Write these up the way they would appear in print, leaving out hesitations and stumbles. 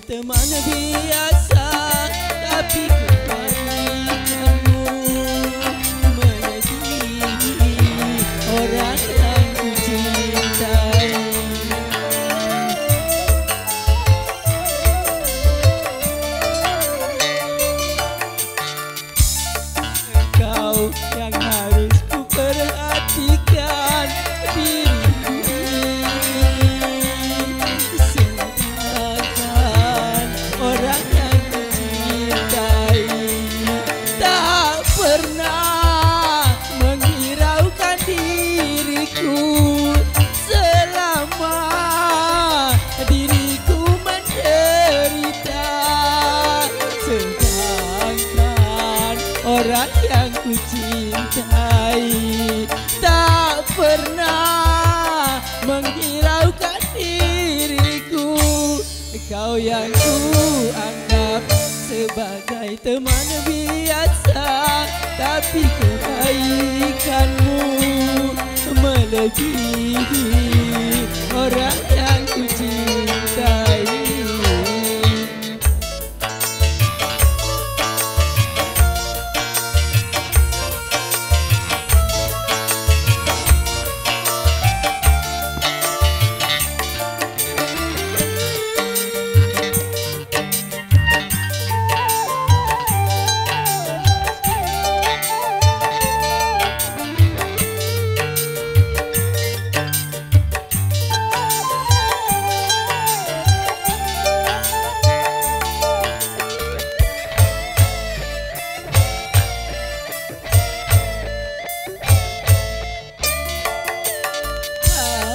teman biasa, tapi kebaikanmu melebihi orang yang ku cintai. Engkau yang harus ku perhatikan diriku, sedangkan orang yang ku cintai tak pernah menghiraukan diriku selama diriku menderita. Sedangkan orang yang ku cintai tak pernah menghiraukan diriku. Kau yang ku anggap sebagai teman biasa, tapi kebaikanmu melebihi orang yang ku cintai.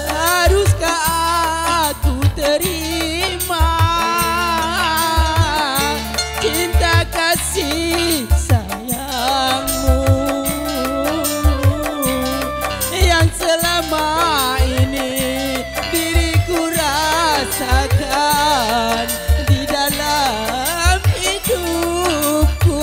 Haruskah aku terima cinta kasih sayangmu yang selama ini diriku rasakan di dalam hidupku?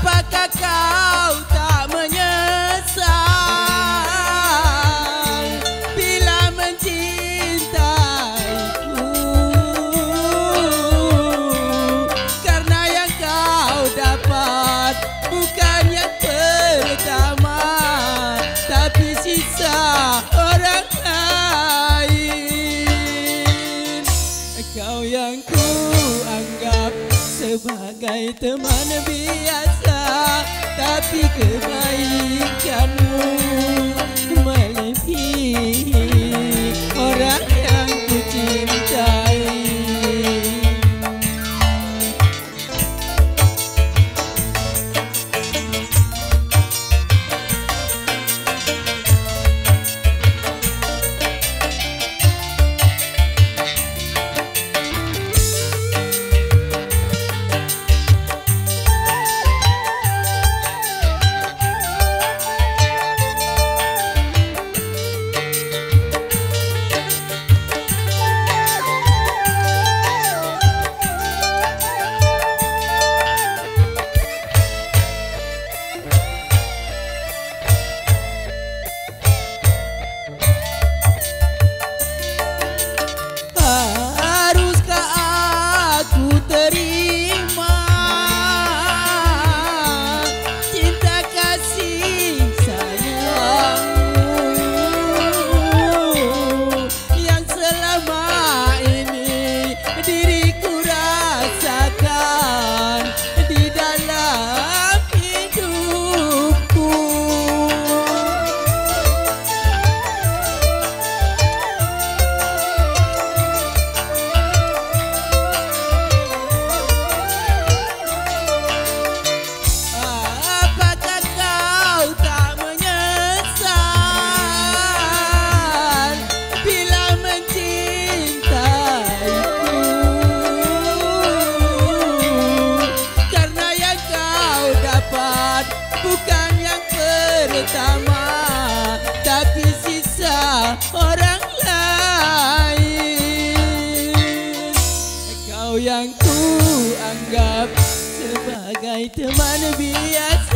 Apakah kau tak menyesal bila mencintaiku? Karena yang kau dapat bukan yang pertama, tapi sisa orang lain. Kau yang ku anggap sebagai teman biasa, tapi kebaikanmu melebihi orang yang ku cintai. sebagai teman biasa.